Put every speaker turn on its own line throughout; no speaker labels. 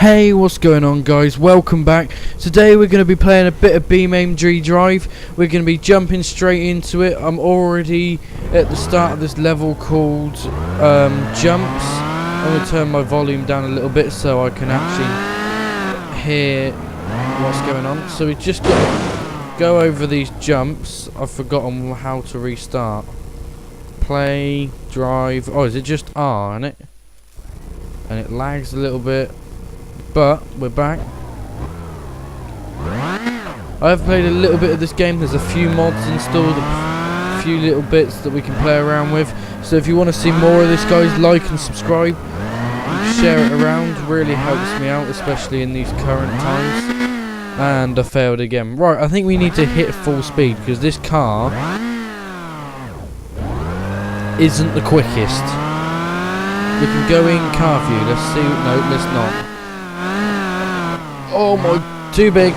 Hey, what's going on, guys? Welcome back. Today we're going to be playing a bit of BeamAimD Drive. We're going to be jumping straight into it. I'm already at the start of this level called Jumps. I'm going to turn my volume down a little bit so I can actually hear what's going on. So we just got to go over these jumps. I've forgotten how to restart. Play, drive. Oh, is it just R, isn't it? And it lags a little bit. But we're back. I've played a little bit of this game. There's a few mods installed, a few little bits that we can play around with. So if you want to see more of this, guys, like and subscribe, share it around. Really helps me out, especially in these current times. And I failed again. Right, I think we need to hit full speed because this car isn't the quickest. We can go in car view. Let's see. No, let's not. Oh my, too big.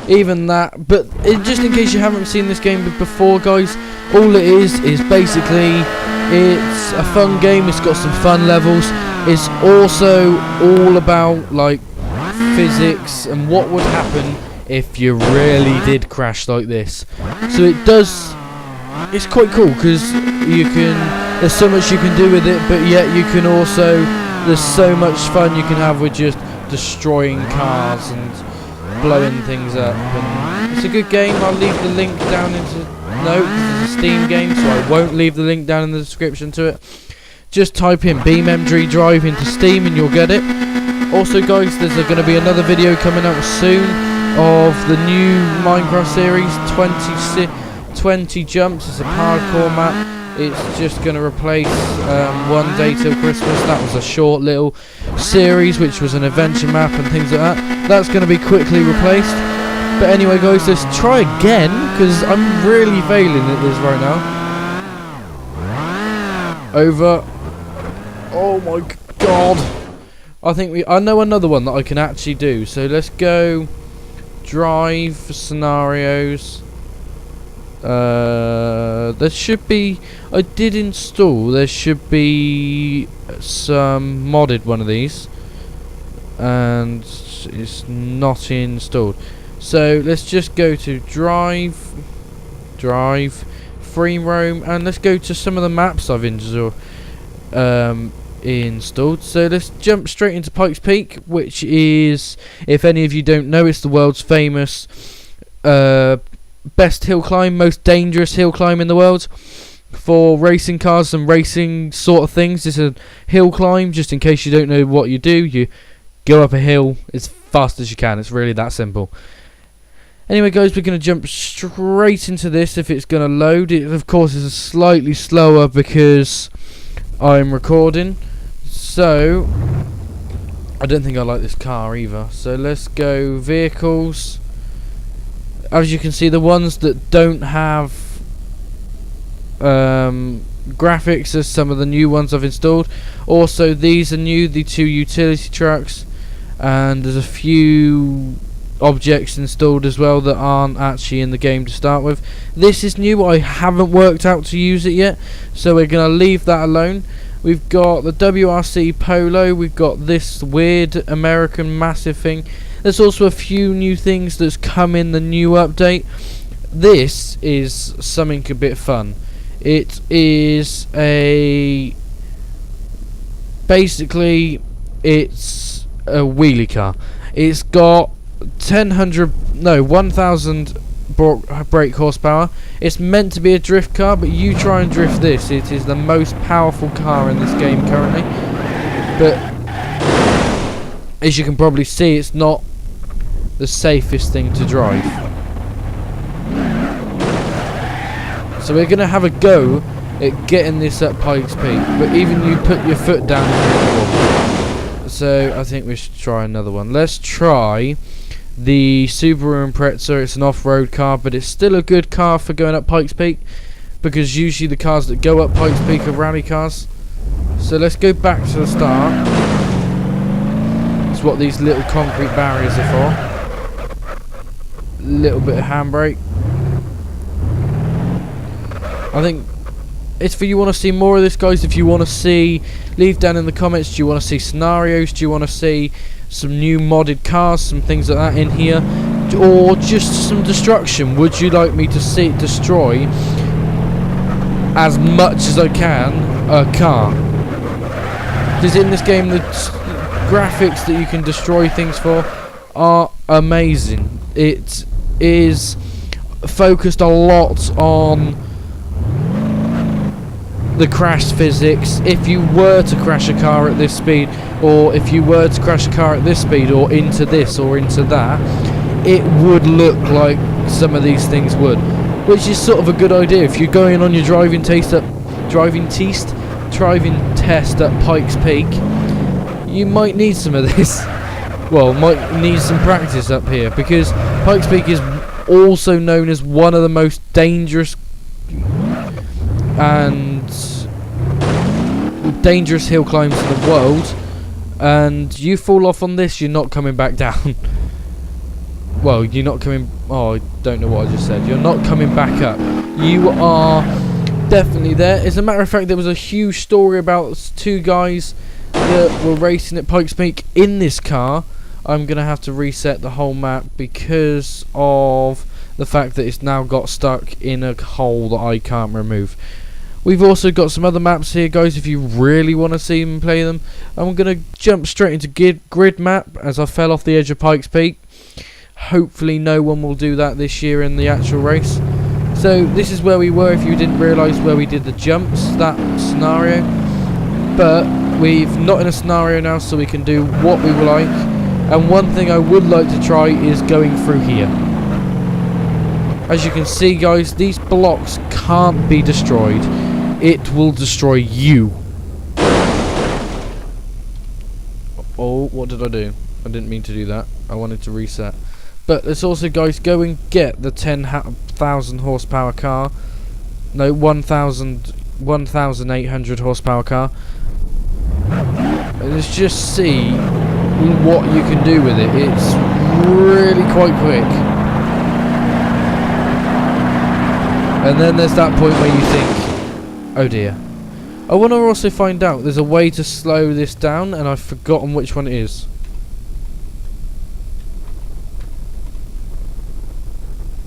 Even that. But just in case you haven't seen this game before, guys, all it is basically it's a fun game. It's got some fun levels. It's also all about like physics and what would happen if you really did crash like this. So it does. It's quite cool because you can. There's so much you can do with it, but yet you can also. There's so much fun you can have with just destroying cars and blowing things up. And it's a good game. I'll leave the link down into. No, this is a Steam game, so I won't leave the link down in the description to it. Just type in BeamAimD Drive into Steam and you'll get it. Also, guys, there's going to be another video coming out soon of the new Minecraft series, 20 jumps. It's a parkour map. It's just going to replace One Day Till Christmas. That was a short little series which was an adventure map and things like that. That's going to be quickly replaced. But anyway, guys, let's try again because I'm really failing at this right now. Over. Oh my god. I know another one that I can actually do. So let's go drive scenarios. There should be. I did install. There should be some modded one of these, and it's not installed. So let's just go to drive, free roam, and let's go to some of the maps I've installed. So let's jump straight into Pikes Peak, which is, if any of you don't know, it's the world's famous best hill climb, most dangerous hill climb in the world for racing cars and racing sort of things. It's a hill climb. Just in case you don't know what you do, you go up a hill as fast as you can. It's really that simple. Anyway, guys, we're going to jump straight into this if it's going to load. It, of course, is slightly slower because I'm recording. So I don't think I like this car either. So let's go vehicles. As you can see, the ones that don't have graphics are some of the new ones I've installed. Also, these are new, the 2 utility trucks, and there's a few objects installed as well that aren't actually in the game to start with. This is new. I haven't worked out to use it yet, so we're going to leave that alone. We've got the WRC Polo. We've got this weird American massive thing. There's also a few new things that's come in the new update. This is something a bit fun. It is basically it's a wheelie car. It's got 1,000 brake horsepower. It's meant to be a drift car, but you try and drift this. It is the most powerful car in this game currently. But as you can probably see, it's not the safest thing to drive. So we're going to have a go at getting this up Pikes Peak, but even you put your foot down. So I think we should try another one. Let's try the Subaru Impreza. It's an off-road car, but it's still a good car for going up Pikes Peak because usually the cars that go up Pikes Peak are rally cars. So let's go back to the start. It's what these little concrete barriers are for. Little bit of handbrake. I think it's for you want to see more of this, guys. If you want to see, leave down in the comments. Do you want to see scenarios? Do you want to see some new modded cars, some things like that in here, or just some destruction? Would you like me to see it destroy as much as I can a car? Because in this game the graphics that you can destroy things for are amazing. It is focused a lot on the crash physics. If you were to crash a car at this speed, or if you were to crash a car at this speed, or into this or into that, it would look like some of these things would, which is sort of a good idea. If you're going on your driving test at Pikes Peak, you might need some of this. Well, might need some practice up here, because Pikes Peak is also known as one of the most dangerous hill climbs in the world, and you fall off on this, you're not coming back down. Well, you're not coming... Oh, I don't know what I just said. You're not coming back up. You are definitely there. As a matter of fact, there was a huge story about two guys that were racing at Pikes Peak in this car. I'm going to have to reset the whole map because of the fact that it's now got stuck in a hole that I can't remove. We've also got some other maps here, guys, if you really want to see them play them. I'm going to jump straight into grid map as I fell off the edge of Pikes Peak. Hopefully no one will do that this year in the actual race. So this is where we were, if you didn't realise, where we did the jumps, that scenario. But we've not in a scenario now, so we can do what we would like. And one thing I would like to try is going through here. As you can see, guys, these blocks can't be destroyed. It will destroy you. Oh, what did I do? I didn't mean to do that. I wanted to reset. But let's also, guys, go and get the 10,000 horsepower car. No, 1,800 horsepower car. And let's just see what you can do with it. It's really quite quick. And then there's that point where you think, oh dear. I want to also find out, there's a way to slow this down, and I've forgotten which one it is.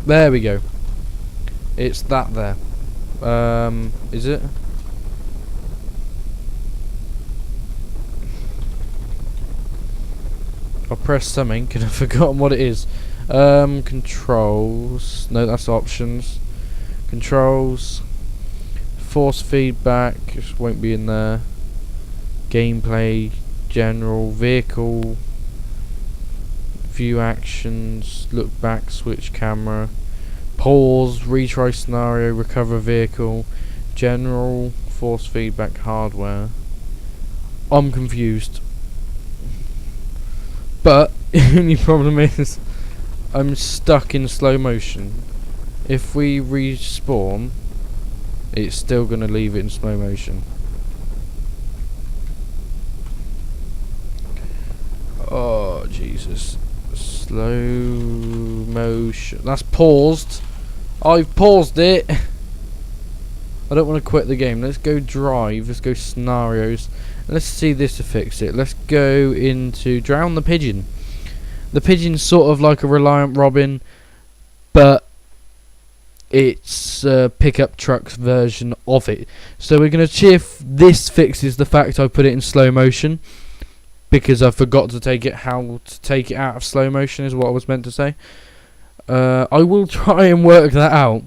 There we go. It's that there. Is it? I pressed something and I've forgotten what it is. Controls. No, that's options. Controls. Force feedback. Just won't be in there. Gameplay. General. Vehicle. View actions. Look back. Switch camera. Pause. Retry scenario. Recover vehicle. General. Force feedback. Hardware. I'm confused. But the only problem is I'm stuck in slow motion. If we respawn, it's still going to leave it in slow motion. Oh Jesus. Slow motion. That's paused. I've paused it. I don't want to quit the game. Let's go drive. Let's go scenarios. Let's see this to fix it. Let's go into drown the pigeon. The pigeon's sort of like a Reliant Robin, but it's a pickup truck's version of it. So we're going to see if this fixes the fact I put it in slow motion, because I forgot to take it. How to take it out of slow motion is what I was meant to say. I will try and work that out,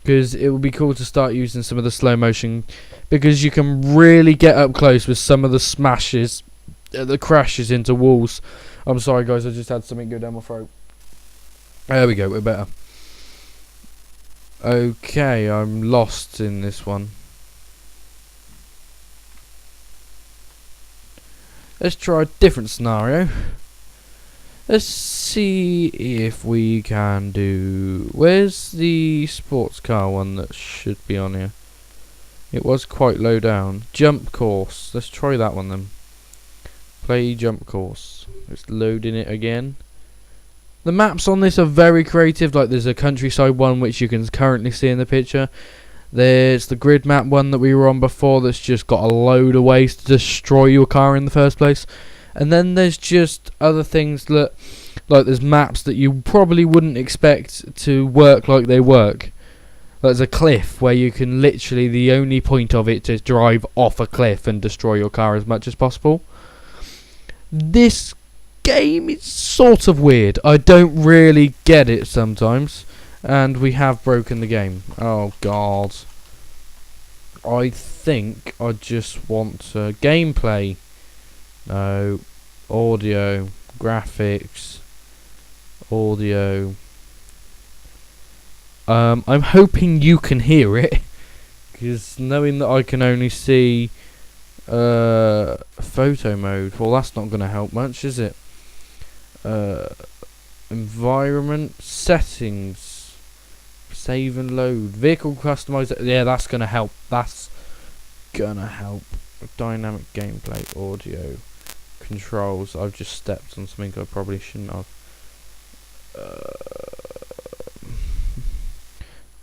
because it would be cool to start using some of the slow motion, because you can really get up close with some of the smashes, the crashes into walls. I'm sorry guys, I just had something go down my throat. There we go, we're better. Okay, I'm lost in this one. Let's try a different scenario. Let's see if we can do... Where's the sports car one that should be on here? It was quite low down. Jump course. Let's try that one then. Play jump course. It's loading it again. The maps on this are very creative. Like there's a countryside one which you can currently see in the picture. There's the grid map one that we were on before that's just got a load of ways to destroy your car in the first place. And then there's just other things that, like there's maps that you probably wouldn't expect to work like they work. There's a cliff where you can literally, the only point of it is drive off a cliff and destroy your car as much as possible. This game is sort of weird. I don't really get it sometimes. And we have broken the game. Oh god. I think I just want gameplay. No. Audio. Graphics. Audio. I'm hoping you can hear it, because knowing that I can only see photo mode, well that's not going to help much, is it? Environment settings, save and load, vehicle customizer, yeah that's going to help, dynamic gameplay, audio, controls, I've just stepped on something I probably shouldn't have.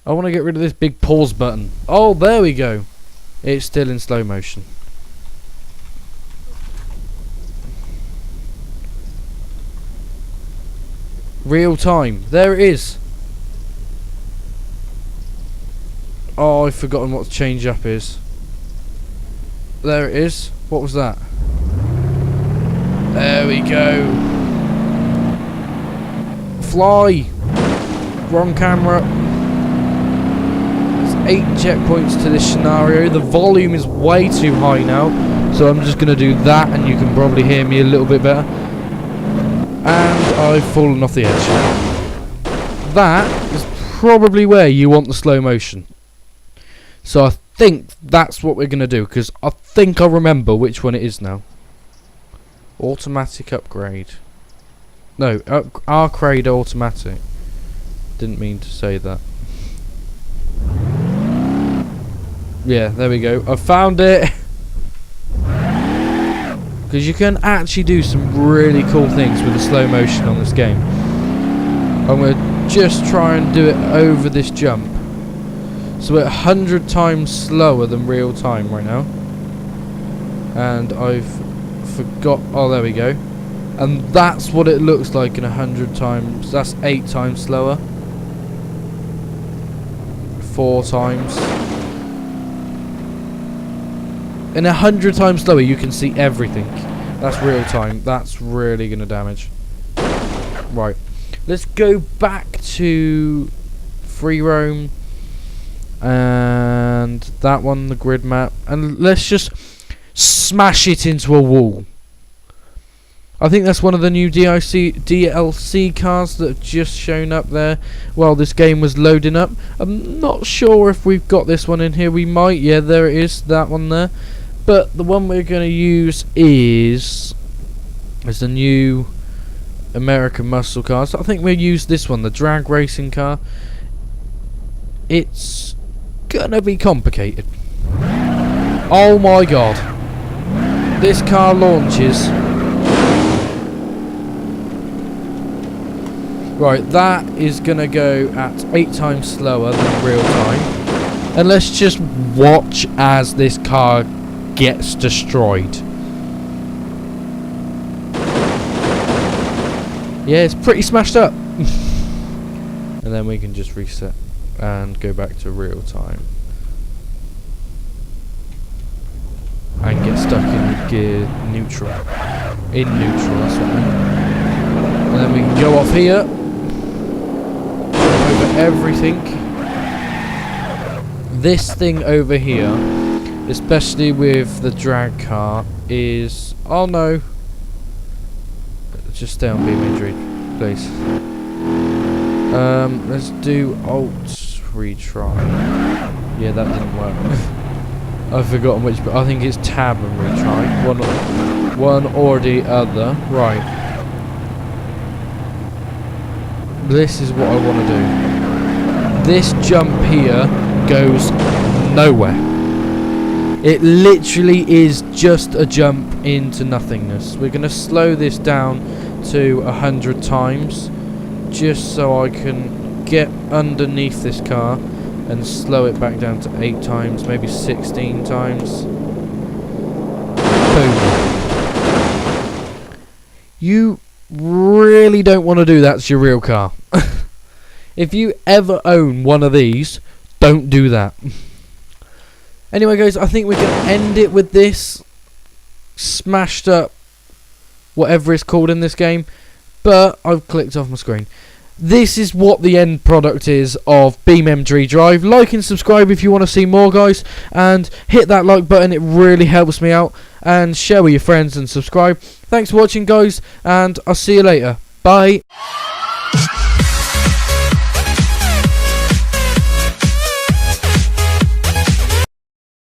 I want to get rid of this big pause button. Oh, there we go. It's still in slow motion. Real time. There it is. Oh, I've forgotten what change up is. There it is. What was that? There we go. Fly. Wrong camera. 8 checkpoints to this scenario. The volume is way too high now, so I'm just going to do that and you can probably hear me a little bit better. And I've fallen off the edge. That is probably where you want the slow motion. So I think that's what we're going to do, because I think I remember which one it is now. Automatic upgrade. No, upgrade automatic. Didn't mean to say that. Yeah, there we go. I found it. Because you can actually do some really cool things with the slow motion on this game. I'm going to just try and do it over this jump. So we're 100 times slower than real time right now. And I've forgot... Oh, there we go. And that's what it looks like in 100 times. That's 8 times slower. 4 times. In 100 times slower, you can see everything. That's real time. That's really going to damage. Right. Let's go back to free roam. And that one, the grid map. And let's just smash it into a wall. I think that's one of the new DLC cars that have just shown up there while this game was loading up. I'm not sure if we've got this one in here. We might. Yeah, there it is. That one there. But the one we're going to use is the new American muscle car. So I think we'll use this one, the drag racing car. It's going to be complicated. Oh my god. This car launches. Right, that is going to go at 8 times slower than real time. And let's just watch as this car gets destroyed. Yeah, it's pretty smashed up. And then we can just reset and go back to real time. And get stuck in gear neutral. In neutral, that's what I mean. And then we can go off here. Over everything. This thing over here, especially with the drag car, is... Oh no. Just stay on beam injury, please. Let's do alt retry. Yeah, that didn't work. I've forgotten which, but I think it's tab and retry. One or the other. Right. This is what I want to do. This jump here goes nowhere. It literally is just a jump into nothingness. We're going to slow this down to 100 times just so I can get underneath this car and slow it back down to 8 times, maybe 16 times. Boom. you really don't want to do that to your real car. If you ever own one of these, don't do that. Anyway guys, I think we're going to end it with this smashed up whatever it's called in this game, but I've clicked off my screen. This is what the end product is of BeamM3 Drive. Like and subscribe if you want to see more, guys, and hit that like button, it really helps me out, and share with your friends and subscribe. Thanks for watching, guys, and I'll see you later. Bye.